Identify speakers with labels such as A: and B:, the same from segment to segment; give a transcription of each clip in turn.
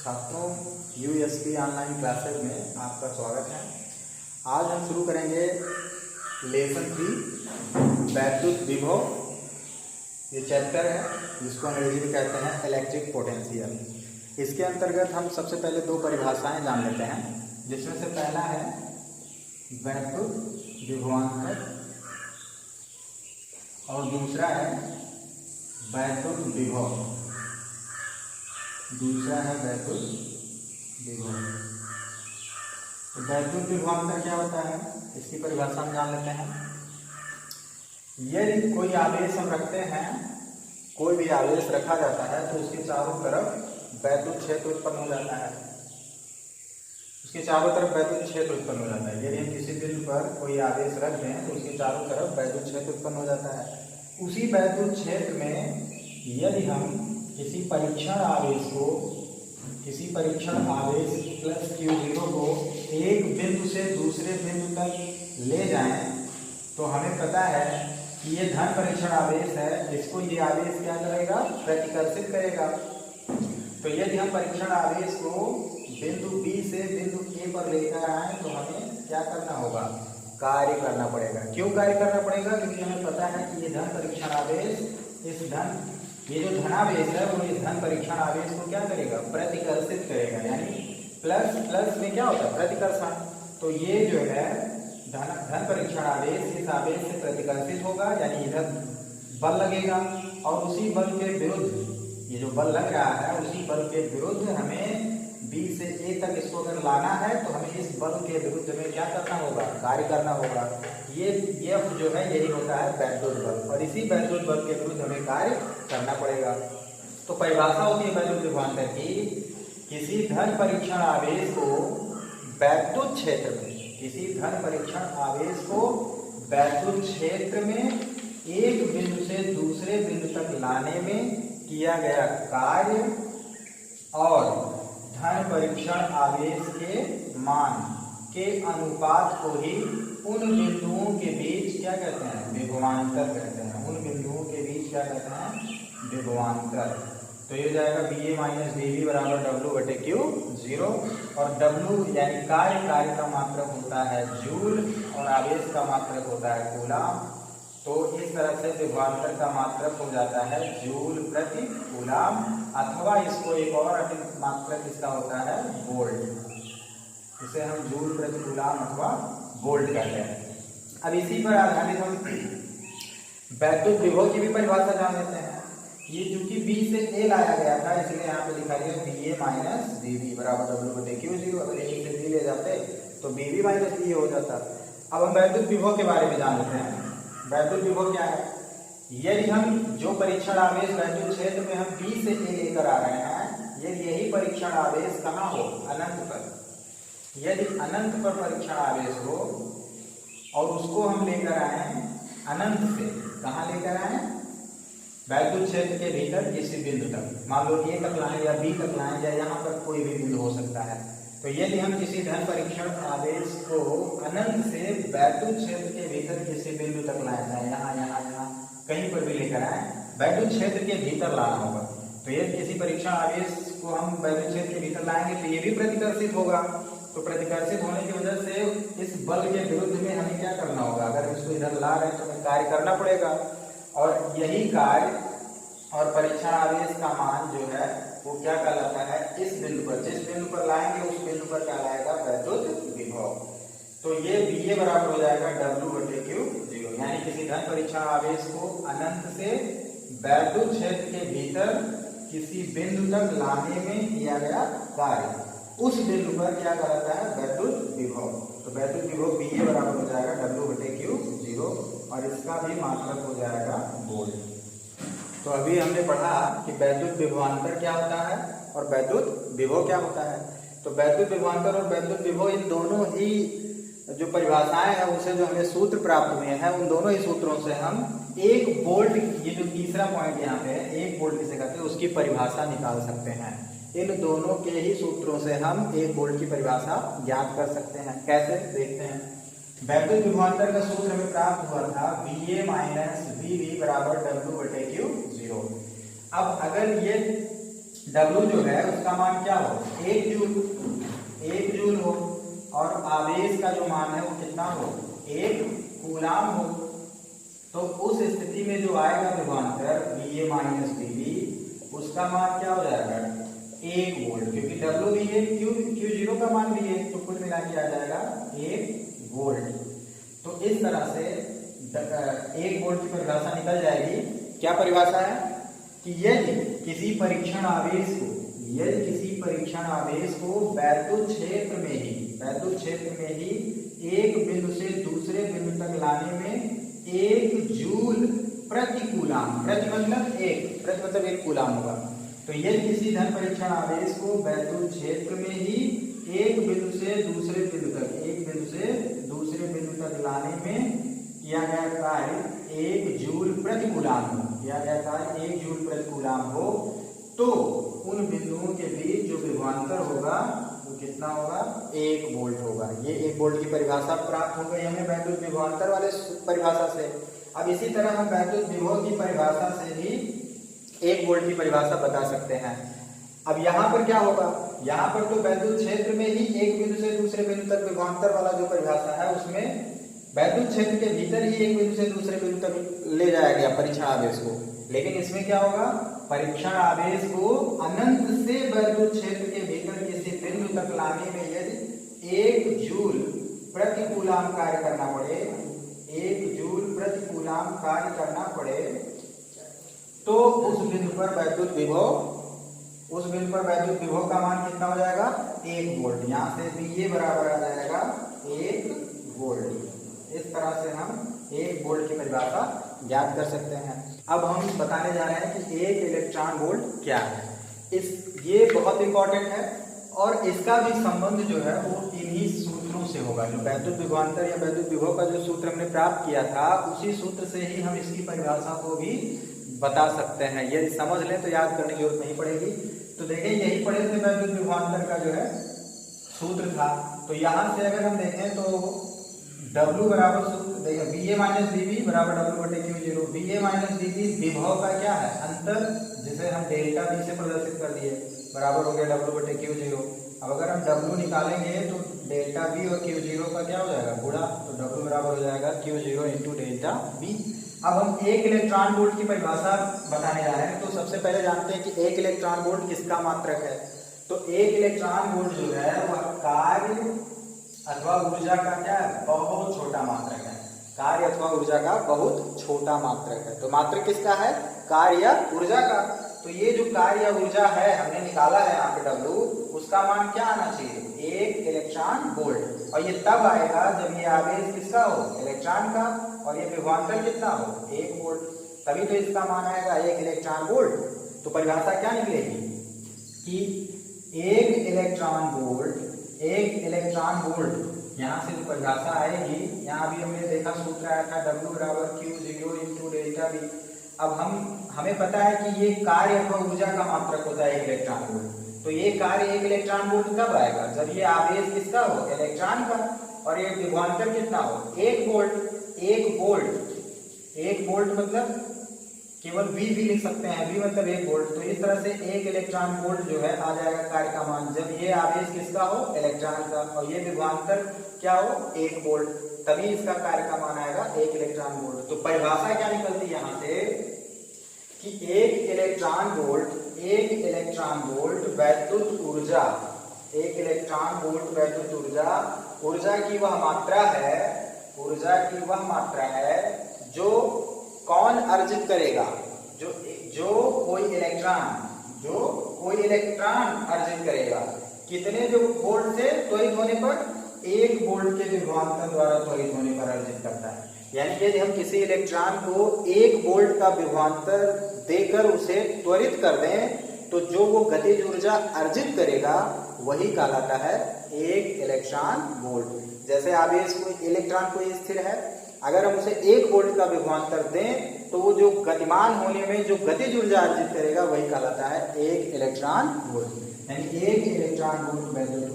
A: छात्रों USP online classes में आपका स्वागत है। आज हम शुरू करेंगे लेसन 3 वैद्युत विभव। ये चैप्टर है जिसको अंग्रेजी में कहते हैं इलेक्ट्रिक पोटेंशियल। इसके अंतर्गत हम सबसे पहले दो परिभाषाएं जान लेते हैं, जिसमें से पहला है वैद्युत विभवांतर और दूसरा है वैद्युत विभव। तो वैद्युत विभवांतर क्या होता है, इसकी परिभाषा हम जान लेते हैं। यदि कोई आवेश हम रखते हैं, कोई भी आवेश रखा जाता है तो उसके चारों तरफ वैद्युत क्षेत्र उत्पन्न हो जाता है। उसके चारों तरफ वैद्युत क्षेत्र उत्पन्न हो जाता है। यदि हम किसी बिंदु पर कोई आवेश रख दें तो उसके चारों तरफ वैद्युत क्षेत्र उत्पन्न हो जाता है। उसी वैद्युत क्षेत्र में यदि हम किसी परीक्षण आवेश प्लस Q0 को एक बिंदु से दूसरे बिंदु तक ले जाएं तो हमें पता है कि ये धन परीक्षण आवेश है, इसको ये आवेश क्या करेगा, प्रतिकर्षित करेगा। तो यदि हम परीक्षण आवेश को बिंदु B से बिंदु A पर लेकर आए तो हमें क्या करना होगा, कार्य करना पड़ेगा। क्यों कार्य करना पड़ेगा? क्योंकि हमें पता है कि ये धन परीक्षण आवेश ये जो धनावेश है वो इस धन परीक्षण आवेश को क्या करेगा, प्रतिकर्षित करेगा। यानी प्लस प्लस में क्या होता है, प्रतिकर्षण। तो ये जो है धन परीक्षण आवेश इस आवेश से प्रतिकर्षित होगा, यानी इधर बल लगेगा और उसी बल के विरुद्ध, ये जो बल लग रहा है उसी बल के विरुद्ध हमें B से A तक इसको अगर लाना है तो हमें इस बल के विरुद्ध में क्या करना होगा, कार्य करना होगा। ये जो है यही होता है वैद्युत बल, और इसी वैद्युत बल के विरुद्ध हमें कार्य करना पड़ेगा। तो परिभाषा होती है वैद्युत विभवांतर की, किसी धन परीक्षण आवेश को वैद्युत क्षेत्र में, किसी धन परीक्षण आवेश को वैद्युत क्षेत्र में एक बिंदु से दूसरे बिंदु तक लाने में किया गया कार्य और धन परीक्षण आवेश के मान के अनुपात को ही उन बिंदुओं के बीच क्या कहते हैं, विभवांतर कहते हैं। उन बिंदुओं के बीच क्या कहते हैं, विभवांतर। तो ये जाएगा VA माइनस VB बराबर W/Q0। और W यानी कार्य का मात्रक होता है जूल और आवेश का मात्रक होता है कूलाम। तो इस तरह से विभवांतर का मात्रक हो जाता है जूल प्रति कूलाम, अथवा इसको एक और मात्रक इसका होता है वोल्ट। इसे हम जूल प्रति कूलाम अथवा वोल्ट कहते हैं। अब इसी पर आधारित हम वैद्युत विभव की भी परिभाषा जान लेते हैं। ये चूंकि B से A लाया गया था इसलिए यहाँ पे लिखा गया VA माइनस VB बराबर W/Q0। अगर A से B ले जाते तो BB माइनस BA हो जाता। अब हम वैद्युत विभव के बारे में जान लेते हैं। वैद्युत विभव क्या है? यदि हम जो परीक्षण आवेश वैद्युत क्षेत्र में हम B से A लेकर आ रहे हैं, यदि यही परीक्षण आवेश कहाँ हो, अनंत पर, यदि अनंत पर परीक्षण आवेश हो और उसको हम लेकर आए अनंत से, कहाँ लेकर आए, वैद्युत क्षेत्र के भीतर किसी बिंदु तक, मान लो A तक लाएं या B तक लाएं या यहाँ पर कोई भी बिंदु हो सकता है। तो यदि हम किसी धन परीक्षण आवेश को अनंत से वैद्युत क्षेत्र के भीतर किसी बिंदु तक लाया जाए, यहाँ कहीं पर भी लेकर आए, वैद्युत क्षेत्र के भीतर लाना होगा। तो यदि किसी परीक्षण आवेश को हम वैद्युत क्षेत्र के भीतर लाएंगे तो ये भी प्रतिकर्षित होगा। तो प्रतिकर्षित होने की वजह से इस बल के विरुद्ध में हमें क्या करना होगा, अगर हम इसको इधर ला रहे हैं तो हमें कार्य करना पड़ेगा। और यही कार्य और परीक्षण आवेश का मान जो है वो क्या कहलाता है, इस बिंदु पर, जिस बिंदु पर लाएंगे उस बिंदु पर कहलाएगा वैद्युत विभव। तो ये VA बराबर हो जाएगा W/Q0। यानी किसी धन परीक्षण आवेश को अनंत से वैद्युत क्षेत्र के भीतर किसी बिंदु तक लाने में किया गया कार्य, उस बिंदु पर क्या कहलाता है, वैद्युत विभव। तो वैद्युत विभव VA बराबर हो जाएगा W/Q0 और इसका भी मात्रक हो जाएगा वोल्ट। तो अभी हमने पढ़ा कि वैद्युत विभवांतर क्या होता है और वैद्युत विभव क्या होता है। तो वैद्युत विभवांतर और वैद्युत विभव इन दोनों ही जो परिभाषाएं हैं उनसे जो हमें सूत्र प्राप्त हुए हैं, उन दोनों ही सूत्रों से हम 1 वोल्ट, ये जो तीसरा पॉइंट यहाँ पे है 1 वोल्ट किसे कहते हैं, उसकी परिभाषा निकाल सकते हैं। इन दोनों के ही सूत्रों से हम 1 वोल्ट की परिभाषा ज्ञात कर सकते हैं। कैसे, देखते हैं। वैद्युत विभवांतर का सूत्र हमें प्राप्त हुआ था VA माइनस VB बराबर W/Q0। अब अगर ये W जो है उसका मान क्या हो, 1 जूल हो, और आवेश का जो मान है वो कितना हो, 1 कूलाम हो। तो उस स्थिति में जो आएगा विभवांतर VA माइनस VB, उसका मान क्या हो जाएगा, 1 वोल्ट, क्योंकि W भी है, Q0 का मान भी है, तो कुल मिला के आ जाएगा 1 वोल्ट। तो इस तरह से 1 वोल्ट की परिभाषा निकल जाएगी। क्या परिभाषा है कि यदि किसी परीक्षण आवेश को वैद्युत क्षेत्र में ही एक बिंदु से दूसरे बिंदु तक लाने में 1 जूल प्रति कूलाम, प्रति मतलब 1 कूलाम होगा। तो यदि किसी धन परीक्षण आवेश को वैद्युत क्षेत्र में ही एक बिंदु से दूसरे बिंदु तक लाने में किया गया कार्य 1 जूल प्रति कूलाम हो, तो उन बिंदुओं के बीच जो विभवांतर होगा वो कितना होगा, 1 वोल्ट होगा। ये 1 वोल्ट की परिभाषा प्राप्त हो गई हमें वैद्युत विभवांतर वाले परिभाषा से। अब इसी तरह हम वैद्युत विभव की परिभाषा से भी 1 वोल्ट की परिभाषा बता सकते हैं। अब यहाँ पर क्या होगा, यहाँ पर तो वैद्युत क्षेत्र में ही एक बिंदु से दूसरे बिंदु तक विभवांतर वाला जो परिभाषा है उसमें वैद्युत क्षेत्र के भीतर ही एक बिंदु से दूसरे बिंदु तक ले जाया गया परीक्षण आवेश को। लेकिन इसमें क्या होगा, परीक्षण आवेश को अनंत से वैद्युत क्षेत्र के भीतर किसी बिंदु तक लाने में यदि 1 जूल प्रति कूलाम कार्य करना पड़े, तो उस बिंदु पर वैद्युत विभव का मान कितना हो जाएगा, 1 वोल्ट। यहाँ से VA बराबर आ जाएगा 1 वोल्ट। इस तरह से हम 1 वोल्ट की परिभाषा ज्ञात कर सकते हैं। अब हम बताने जा रहे हैं कि 1 इलेक्ट्रॉन वोल्ट क्या है। ये बहुत इंपॉर्टेंट है और इसका भी संबंध जो है वो इन्हीं सूत्रों से होगा। जो वैद्युत विभवांतर या वैद्युत विभव का जो सूत्र हमने प्राप्त किया था उसी सूत्र से ही हम इसकी परिभाषा को भी बता सकते हैं। यदि समझ लें तो याद करने की जरूरत नहीं पड़ेगी। तो देखिए यही पढ़े थे वैद्युत विभवांतर का जो है सूत्र था। तो यहाँ से अगर हम देखें तो W बराबर सूत्र देखिए VA माइनस VB बराबर W बटे Q0। VA माइनस VB विभव का क्या है, अंतर, जिसे हम डेल्टा V से प्रदर्शित कर दिए, बराबर हो गया W बटे Q0। अब अगर हम W निकालेंगे तो डेल्टा V और Q0 का क्या हो जाएगा, गुणा, तो W बराबर हो जाएगा Q0 इंटू डेल्टा V। अब हम 1 इलेक्ट्रॉन वोल्ट की परिभाषा बताने जा रहे हैं। तो सबसे पहले जानते हैं कि 1 इलेक्ट्रॉन वोल्ट किसका मात्रक है। तो 1 इलेक्ट्रॉन वोल्ट जो है वह कार्य अथवा ऊर्जा का क्या है, बहुत छोटा मात्रक है। कार्य अथवा ऊर्जा का बहुत छोटा मात्रक है। तो मात्रक किसका है, कार्य या ऊर्जा का। तो ये जो कार्य या ऊर्जा है हमने निकाला है यहाँ पे W, उसका मान क्या आना चाहिए, 1 इलेक्ट्रॉन वोल्ट। और ये तब आएगा जब ये आवेश किसका हो, इलेक्ट्रॉन का, और ये विभवांतर कितना हो, 1 वोल्ट, तभी तो इसका मान आएगा 1 इलेक्ट्रॉन वोल्ट। तो परिभाषा क्या निकलेगी कि 1 इलेक्ट्रॉन वोल्ट, यहाँ से जो परिभाषा आएगी, यहाँ भी हमने देखा सूत्र आया था W बराबर Q0 इंटू डेल्टा V। अब हमें पता है कि ये कार्य अथवा ऊर्जा का मात्रक होता है 1 इलेक्ट्रॉन वोल्ट। तो ये कार्य 1 इलेक्ट्रॉन वोल्ट कब आएगा, जब ये आवेश किसका हो, इलेक्ट्रॉन का, और ये विभवांतर कितना हो, 1 वोल्ट। 1 वोल्ट मतलब केवल V भी लिख सकते हैं, V मतलब 1 वोल्ट। तो इस तरह से 1 इलेक्ट्रॉन वोल्ट जो है आ जाएगा कार्य का मान, जब ये आवेश किसका हो, इलेक्ट्रॉन का, और ये विभवांतर क्या हो, 1 वोल्ट, तभी इसका कार्य का मान आएगा 1 इलेक्ट्रॉन वोल्ट। तो परिभाषा क्या निकलती है यहाँ से कि 1 इलेक्ट्रॉन वोल्ट वैद्युत ऊर्जा, 1 इलेक्ट्रॉन वोल्ट वैद्युत ऊर्जा की वह मात्रा है जो कौन अर्जित करेगा, जो कोई इलेक्ट्रॉन अर्जित करेगा, कितने जो वोल्ट से त्वरित होने पर, 1 वोल्ट के विभवांतर द्वारा त्वरित होने पर अर्जित करता है। यानी यदि हम किसी इलेक्ट्रॉन को 1 वोल्ट का विभवांतर देकर उसे त्वरित कर दें तो जो वो गतिज ऊर्जा अर्जित करेगा वही कहलाता है 1 इलेक्ट्रॉन वोल्ट। जैसे आवेश कोई इलेक्ट्रॉन कोई स्थिर है, अगर हम उसे 1 वोल्ट का विभवांतर दें तो वो जो गतिमान होने में जो गतिज ऊर्जा अर्जित करेगा वही कहलाता है 1 इलेक्ट्रॉन वोल्ट। यानी 1 इलेक्ट्रॉन वोल्ट वैद्युत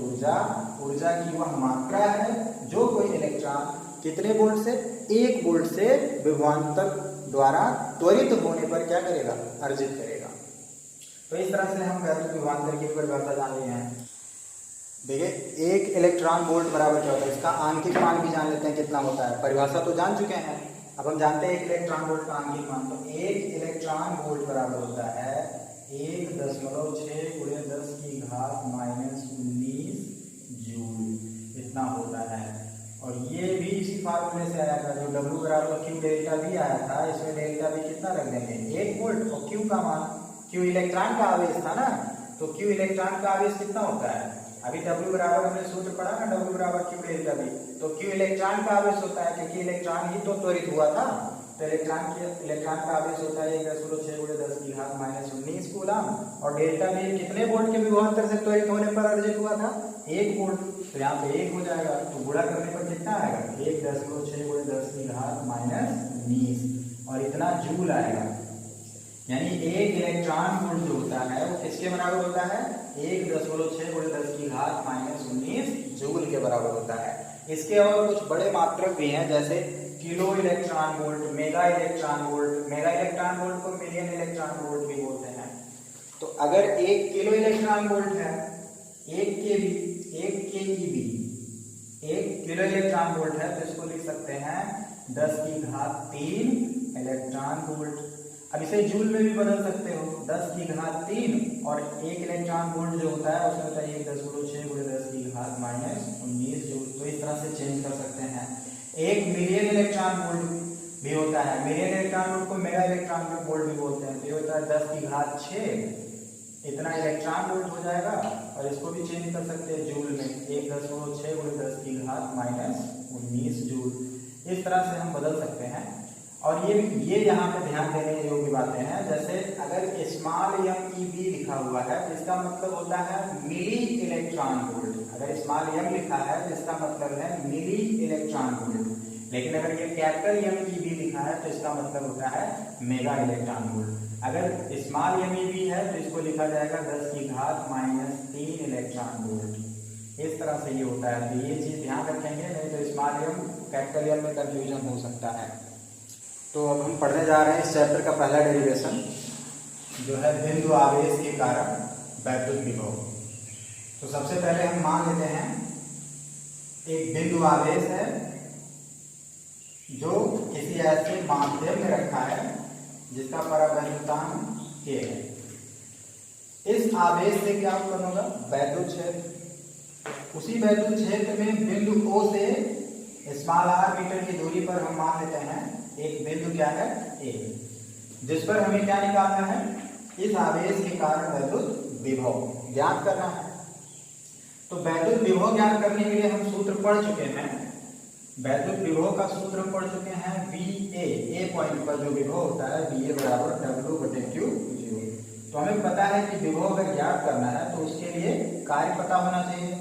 A: ऊर्जा की वह मात्रा है जो कोई इलेक्ट्रॉन कितने वोल्ट से, 1 वोल्ट से विभवांतर द्वारा त्वरित होने पर क्या करेगा, अर्जित करेगा। तो इस तरह से हम वैद्युत विभवांतर की परिभाषा जान लिए हैं। देखिए, एक इलेक्ट्रॉन वोल्ट बराबर क्या होता है, इसका आंशिक मान भी जान लेते हैं कितना होता है। परिभाषा तो जान चुके हैं, अब हम जानते हैं एक इलेक्ट्रॉन वोल्ट का आंशिक मान। तो एक इलेक्ट्रॉन वोल्ट बराबर होता है 1.6×10⁻⁻⁻⁰ जूल, इतना होता है। और ये भी इसी फार्मूले से आया था, जो W बराबर Q डेल्टा V आया था, इसमें डेल्टा V कितना रख देंगे 1 वोल्ट, और Q का मान, Q इलेक्ट्रॉन का आवेश था ना, तो Q इलेक्ट्रॉन का आवेश कितना होता है, अभी W बराबर हमने सूत्र पढ़ा ना, W बराबर Q डेल्टा V, तो Q इलेक्ट्रॉन का आवेश होता है, क्योंकि इलेक्ट्रॉन ही तो त्वरित हुआ था, तो इलेक्ट्रॉन का आवेश होता है 1.6×10⁻⁻⁹ कूलम, और डेल्टा V कितने वोल्ट के विभवांतर से त्वरित होने पर अर्जित हुआ था, 1 वोल्ट, तो यहाँ पे 1 हो जाएगा, तो गुणा करने पर कितना आएगा 1.6×10⁻⁻⁹ और इतना जूल आएगा। यानी एक इलेक्ट्रॉन वोल्ट जो होता है वो किसके बराबर होता है, 1.6×10⁻⁻⁹ जूल के बराबर होता है। इसके और कुछ बड़े मात्रक भी हैं, जैसे kilo electron volt, mega electron volt, mega electron volt को मिलियन इलेक्ट्रॉन वोल्ट भी बोलते हैं। तो अगर 1 किलो इलेक्ट्रॉन वोल्ट है, 1 किलो इलेक्ट्रॉन वोल्ट है, तो इसको लिख सकते हैं 10⁻³ इलेक्ट्रॉन वोल्ट। अब इसे जूल में भी बदल सकते हो, 10⁻³ और 1 इलेक्ट्रॉन वोल्ट जो होता है उसमें होता है 1.6×10⁻⁻⁹ जूल, तो इस तरह से चेंज कर सकते हैं। 1 मिलियन इलेक्ट्रॉन वोल्ट भी होता है, मिलियन इलेक्ट्रॉन वोल्ट को मेगा इलेक्ट्रॉन वोल्ट भी बोलते हैं, तो ये होता है 10⁻6 इतना इलेक्ट्रॉन वोल्ट हो जाएगा। और इसको भी चेंज कर सकते हैं जूल में, 1.6×10⁻⁻⁹ जूल, इस तरह से हम बदल सकते हैं। और ये यहाँ पे ध्यान देने योग्य बातें हैं, जैसे अगर स्मॉल m लिखा हुआ है तो इसका मतलब होता है मिली इलेक्ट्रॉन वोल्ट, अगर स्मॉल m लिखा है तो इसका मतलब है मिली इलेक्ट्रॉन वोल्ट, लेकिन अगर ये कैपिटल M लिखा है तो इसका मतलब होता है मेगा इलेक्ट्रॉन वोल्ट। अगर स्मॉल m है तो इसको लिखा जाएगा 10⁻³ इलेक्ट्रॉन वोल्ट। इस तरह से ये होता है, तो ये चीज ध्यान रखेंगे, नहीं तो स्मॉल m कैपिटल M में कंफ्यूजन हो सकता है। तो अब हम पढ़ने जा रहे हैं इस चैप्टर का पहला डेरिवेशन, जो है बिंदु आवेश के कारण वैद्युत विभव। तो सबसे पहले हम मान लेते हैं एक बिंदु आवेश है जो किसी ऐसे माध्यम में रखा है जिसका परावैद्युतांक K है। इस आवेश से क्या उत्पन्न होगा, वैद्युत क्षेत्र। उसी वैद्युत क्षेत्र में बिंदु O से r मीटर की दूरी पर हम मान लेते हैं एक बिंदु क्या है A, जिस पर हमें क्या निकालना है, इस आवेश के कारण वैद्युत विभव ज्ञात करना है। तो वैद्युत विभव ज्ञात करने के लिए हम सूत्र पढ़ चुके हैं, वैद्युत विभव का सूत्र पढ़ चुके हैं, VA, A पॉइंट पर जो विभव होता है VA बराबर W/Q। तो हमें पता है कि विभव अगर ज्ञात करना है तो उसके लिए कार्य पता होना चाहिए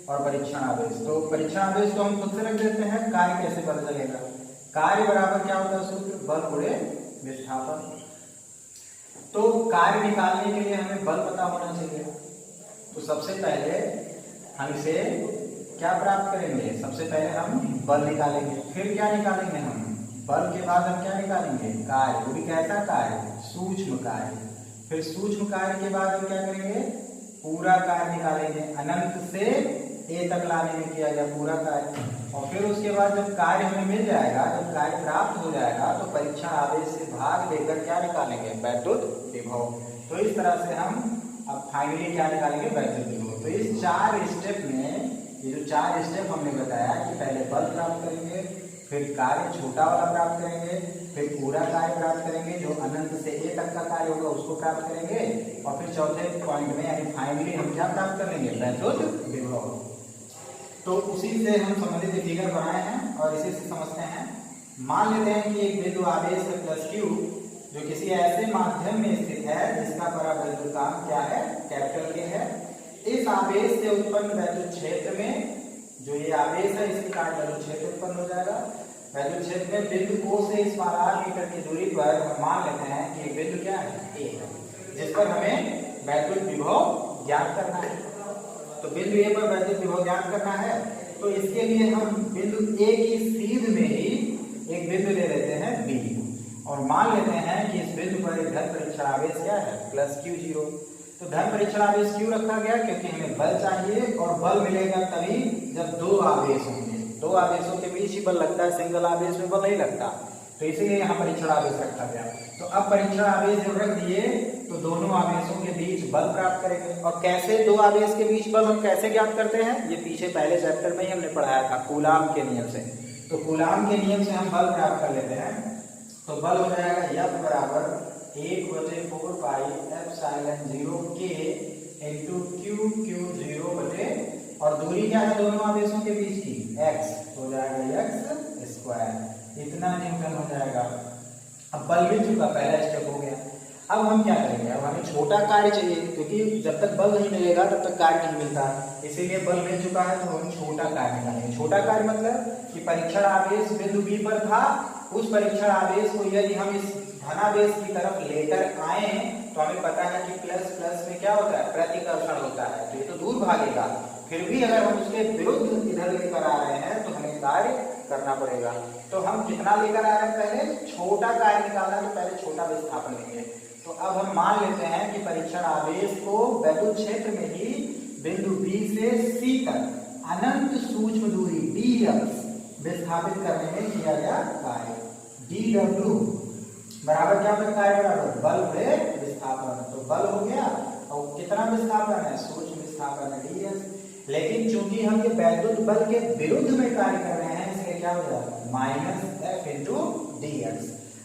A: और परीक्षण आवेश। तो परीक्षण आवेश तो हम खुद से रख देते हैं, कार्य कैसे पता चलेगा, कार्य बराबर क्या होता है सूत्र, बल गुणे विस्थापन। तो कार्य निकालने के लिए हमें बल पता होना चाहिए। तो सबसे पहले हम इसे क्या प्राप्त करेंगे, सबसे पहले हम बल निकालेंगे, फिर क्या निकालेंगे हम, बल के बाद हम क्या निकालेंगे, कार्य, वो भी कैसा कार्य, सूक्ष्म कार्य। फिर सूक्ष्म कार्य के बाद हम क्या करेंगे, पूरा कार्य निकालेंगे, अनंत से A तक लाने में किया गया पूरा कार्य। और फिर उसके बाद जब कार्य हमें मिल जाएगा, जब कार्य प्राप्त हो जाएगा, तो परीक्षण आवेश से भाग लेकर क्या निकालेंगे, वैद्युत विभव। तो इस तरह से हम अब फाइनली क्या निकालेंगे, वैद्युत विभव। तो इस 4 स्टेप में, ये जो 4 स्टेप हमने बताया कि पहले बल प्राप्त करेंगे, फिर कार्य छोटा वाला प्राप्त करेंगे, फिर पूरा कार्य प्राप्त करेंगे, जो अनंत से A तक का कार्य होगा उसको प्राप्त करेंगे, और फिर चौथे पॉइंट में यानी फाइनली हम क्या प्राप्त कर लेंगे, वैद्युत विभव। तो उसी से हम संबंधित फिगर बनाए हैं और इसी से समझते हैं। मान लेते हैं कि एक बिंदु आवेश है +Q, जो किसी ऐसे माध्यम में स्थित है जिसका परावैद्युतांक क्या है, कैपिटल K है। इस आवेश से उत्पन्न वैद्युत क्षेत्र में, जो ये आवेश है इसके कारण वैद्युत क्षेत्र उत्पन्न हो जाएगा। वैद्युत क्षेत्र में बिंदु O से इस r मीटर की दूरी पर हम मान लेते हैं कि एक बिंदु क्या है, A है, जिस पर हमें वैद्युत विभव ज्ञात करना है। तो बिंदु A पर वैद्युत विभव ज्ञात करना है, तो इसके लिए हम बिंदु A की सीध में ही एक बिंदु ले लेते हैं B, और मान लेते हैं कि इस बिंदु पर एक धन परीक्षण आवेश क्या है, +Q0। तो धन परीक्षण आवेश क्यों रखा गया? क्योंकि हमें बल चाहिए और बल मिलेगा तभी जब दो आवेश होंगे। दो आवेशों के बीच ही बल लगता है, सिंगल आवेश में बल नहीं लगता, तो इसीलिए यहाँ परीक्षण आवेश रखा गया। तो अब परीक्षण आवेश जब रख दिए तो दोनों आवेशों के बीच बल प्राप्त करेंगे। और कैसे दो आवेश के बीच बल हम कैसे ज्ञात करते हैं? ये पीछे पहले चैप्टर में ही हमने पढ़ाया था कूलाम के नियम से। तो कूलाम के नियम से हम बल प्राप्त कर लेते हैं। तो बल हो जाएगा F बराबर 1/4 pi epsilon 0 K into Q0 बटे, और दूरी क्या है दोनों आवेशों के बीच की? x, हो जाएगा x स्क्वायर, इतना न्यूटन हो जाएगा। अब बल मिल चुका, पहला स्टेप हो गया। अब हम क्या करेंगे? अब हमें छोटा कार्य चाहिए, क्योंकि जब तक बल नहीं मिलेगा तब तक कार्य नहीं मिलता, इसीलिए बल मिल चुका है तो हम छोटा कार्य निकालेंगे। छोटा कार्य मतलब कि परीक्षण आवेश बिंदु B पर था, उस परीक्षण आवेश को यदि हम इस धनावेश की तरफ लेकर आए तो हमें पता है कि प्लस प्लस में क्या होता है? प्रतिकर्षण होता है, तो ये तो दूर भागेगा। फिर भी अगर हम उसके विरुद्ध इधर लेकर आ रहे हैं तो हमें कार्य करना पड़ेगा। तो हम कितना लेकर आ रहे हैं? पहले छोटा कार्य निकालना, तो पहले छोटा विस्थापन लेंगे। तो अब हम मान लेते हैं कि परीक्षण आवेश को वैद्युत क्षेत्र में ही बिंदु B से C तक अनंत सूक्ष्म दूरी dx विस्थापित करने में किया गया कार्य। dw बराबर क्या होता है? कार्य बराबर बल बटे विस्थापन। तो बल हो गया, और कितना विस्थापन है? सूक्ष्म विस्थापन है ds। लेकिन चूंकि हम ये वैद्युत बल के विरुद्ध में कार्य कर रहे हैं, इसलिए क्या हो जाएगा? Minus F into dx।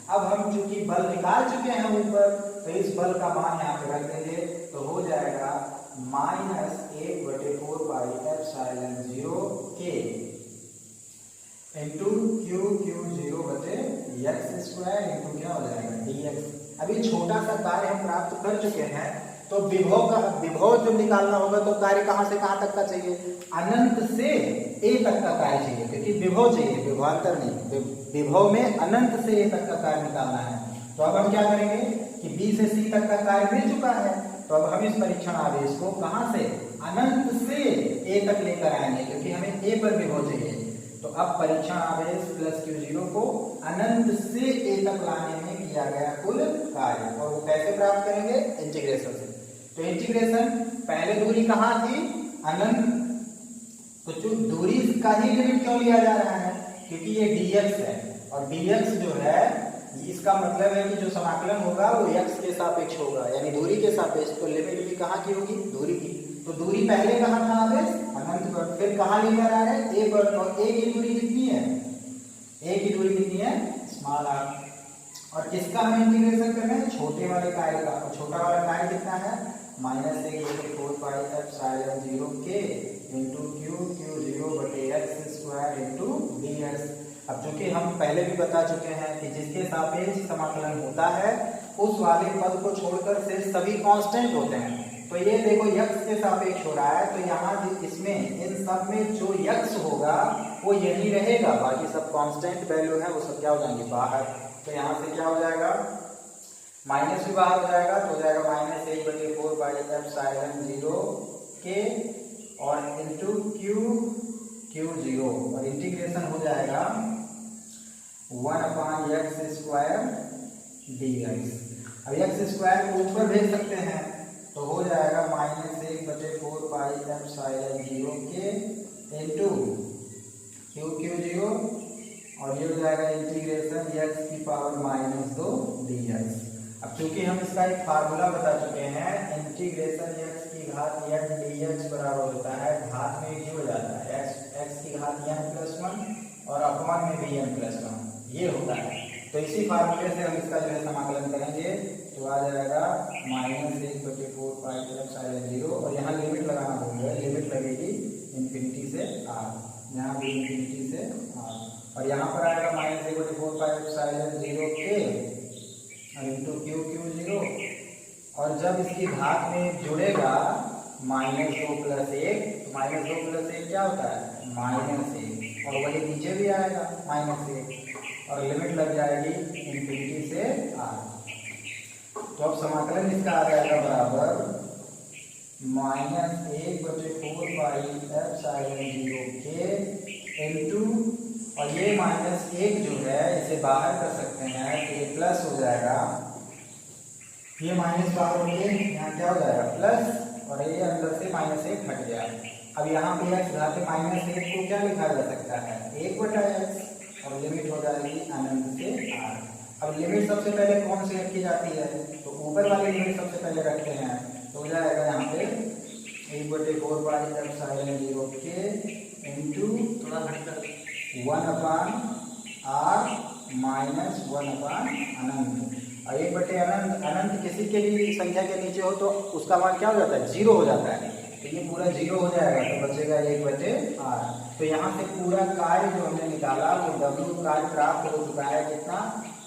A: अब हम चूंकि बल निकाल चुके हैं ऊपर, तो इस बल का मान यहाँ पे रख देंगे, तो हो जाएगा minus 1/4 pi epsilon 0 K into Q0 बटे x स्क्वायर इंटू क्या हो जाएगा? dx। अभी छोटा सा कार्य हम प्राप्त कर चुके हैं, तो विभव जब निकालना होगा तो कार्य कहां से कहां तक का चाहिए? अनंत से a तक का कार्य चाहिए, क्योंकि विभव चाहिए, विभवांतर नहीं। विभव में अनंत से a तक का कार्य निकालना है। तो अब हम क्या करेंगे कि B से C तक का कार्य मिल चुका है, तो अब हम इस परीक्षण आवेश को कहां से? अनंत से a तक लेकर आएंगे, क्योंकि हमें a पर विभव चाहिए। तो अब परीक्षण आवेश प्लस Q0 को अनंत से a तक लाने में किया गया कुल कार्य, और वो कैसे प्राप्त करेंगे? इंटीग्रेशन से। तो इंटीग्रेशन, पहले दूरी कहाँ थी? अनंत। तो दूरी का ही लिमिट क्यों लिया जा रहा है? क्योंकि ये dx है, और dx जो है इसका मतलब है कि जो समाकलन होगा वो x के सापेक्ष होगा, यानी दूरी के सापेक्ष। तो लिमिट भी कहाँ की होगी? दूरी की। तो दूरी पहले कहाँ था आवेश? अनंत पर। फिर कहाँ लेकर आ रहे हैं? a पर। और a की दूरी कितनी है? a की दूरी कितनी है? Small r। और किसका हमें इंटीग्रेशन करना है? छोटे वाले कार्य का। और छोटा वाला कार्य कितना है? Minus 1/4 pi epsilon 0 K into Q0 बटे x स्क्वायर इंटू dx। अब चूंकि हम पहले भी बता चुके हैं कि जिसके सापेक्ष समाकलन होता है उस वाले पद को छोड़कर से सभी कांस्टेंट होते हैं। तो ये देखो x के सापेक्ष हो रहा है, तो यहाँ इसमें इन सब में जो x होगा वो यही रहेगा, बाकी सब कांस्टेंट वैल्यू है वो सब क्या हो जाएंगे? बाहर। तो यहाँ से क्या हो जाएगा? माइनस भी बाहर हो जाएगा, तो हो जाएगा माइनस 1/4 पाई एप्सिलॉन 0 K और इंटू Q0, और इंटीग्रेशन हो जाएगा 1/x स्क्वायर dx। अब x स्क्वायर को ऊपर भेज सकते हैं, तो हो जाएगा minus 1/4 pi epsilon 0 K into Q0, और ये हो जाएगा इंटीग्रेशन x की पावर -2 dx। अब चूंकि हम इसका एक फार्मूला बता चुके हैं, इंटीग्रेशन x की घात n dx बराबर होता है, घात में ये हो जाता है x की घात n+1 और अपमान में भी n+1, ये होता है। तो इसी फार्मूले से हम इसका जो है समाकलन करेंगे, तो आ जाएगा -1/4 पाई एप्सिलॉन 0, और यहाँ लिमिट लगाना भूल गए, लिमिट लगेगी इन्फिनिटी से r, यहाँ भी इन्फिनिटी से r, और यहाँ पर आएगा -1/4 pi epsilon 0 K into Q0, और जब इसकी घात में जुड़ेगा -2 + 1, तो -2 + 1 क्या होता है? -1, और वही नीचे भी आएगा -1, और लिमिट लग जाएगी इन्फिनिटी से r। तो अब समाकलन इसका आ जाएगा बराबर -1/4 पाई एप्सिलॉन 0 K इंटू, और ये -1 जो है इसे बाहर कर सकते हैं, तो ये प्लस हो जाएगा ये माइनस बाहर होंगे, यहाँ क्या हो जाएगा प्लस, और ये अंदर से -1 हट गया। अब यहाँ पे x घाते -1 को क्या लिखा जा सकता है 1/x, और लिमिट हो जाएगी अनंत से r। अब लिमिट सबसे पहले कौन सी रखी जाती है, तो ऊपर वाली लिमिट सबसे पहले रखते हैं, तो हो जाएगा यहाँ पे 1/4 पाई एप्सिलॉन 0 के इंटू 1/r माइनस 1/, और 1/अनंत, अनंत किसी के भी संख्या के नीचे हो तो उसका मान क्या हो जाता है 0 हो जाता है, तो ये पूरा 0 हो जाएगा, तो बचेगा 1/r। तो यहाँ से पूरा कार्य जो हमने निकाला वो W कार्य प्राप्त हो चुका है, कितना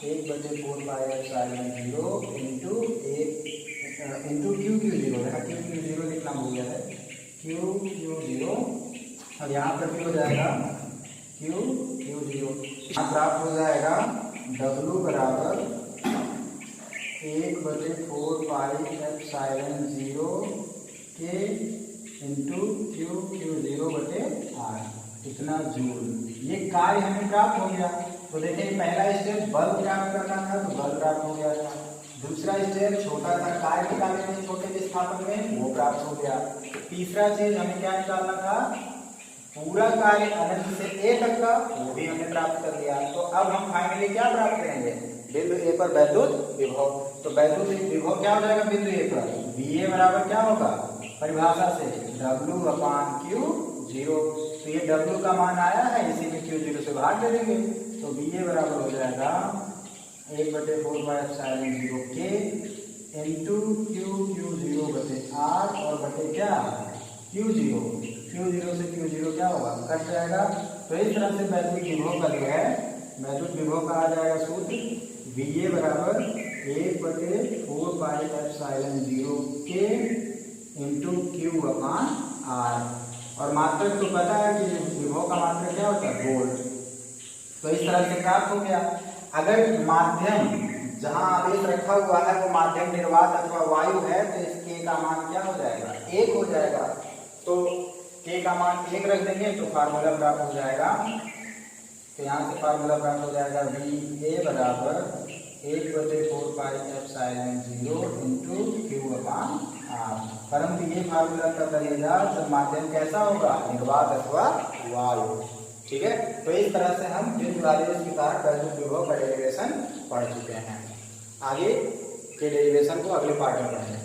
A: 1/4 पाई एप्सिलॉन 0 इंटू Q0, यहाँ Q0 लिखना भूल गया है, Q0, और यहाँ पर भी हो जाएगा Q0, यहाँ प्राप्त हो जाएगा W बराबर 1/4 पाई एप्सिलॉन 0 के इंटू Q0/r, इतना जूल। ये कार्य हमें प्राप्त हो गया। तो देखिए पहला स्टेप बल प्राप्त करना था, तो बल प्राप्त हो गया था। दूसरा स्टेप छोटा सा कार्य निकालने में छोटे विस्थापन में, वो प्राप्त हो गया। तीसरा चीज हमें क्या निकालना था, पूरा कार्य अनंत से a तक का, वो भी हमने प्राप्त कर लिया। तो अब हम फाइनली क्या प्राप्त करेंगे, बिंदु ए पर वैद्युत विभव। तो वैद्युत विभव क्या हो जाएगा बिंदु ए पर, VA बराबर क्या होगा परिभाषा से W/Q0। तो ये W का मान आया है, इसी में Q0 से भाग दे देंगे, तो VA बराबर हो जाएगा 1/4 पाई एप्सिलॉन 0 के इंटू Q0/r, और बटे क्या Q0 से Q0 क्या होगा कट जाएगा। तो इस तरह से वैद्युत विभव का जो है, वैद्युत विभव का आ जाएगा सूत्र VA बराबर 1/4 पाई एप्सिलॉन 0 के इंटू Q/r, और मात्रक तो पता है कि विभव का मात्रक क्या होता है वोल्ट। तो इस तरह से प्राप्त हो गया। अगर माध्यम जहां आवेश रखा हुआ है वो माध्यम निर्वात अथवा वायु है, तो इस K का मान क्या हो जाएगा 1 हो जाएगा। तो K का मान 1 रख देंगे तो फार्मूला प्राप्त हो जाएगा। तो यहाँ से फार्मूला प्राप्त हो जाएगा VA बराबर 1/4 पाई एप्सिलॉन 0 इंटू Q/r। परंतु ये फार्मूला तब लगेगा जब माध्यम कैसा होगा निर्वात अथवा वायु। ठीक है, तो इस तरह से हम बिंदु आवेश के कारण वैद्युत विभव का डेरिवेशन पढ़ चुके हैं। आगे के डेरिवेशन को अगले पार्ट में पढ़ेंगे।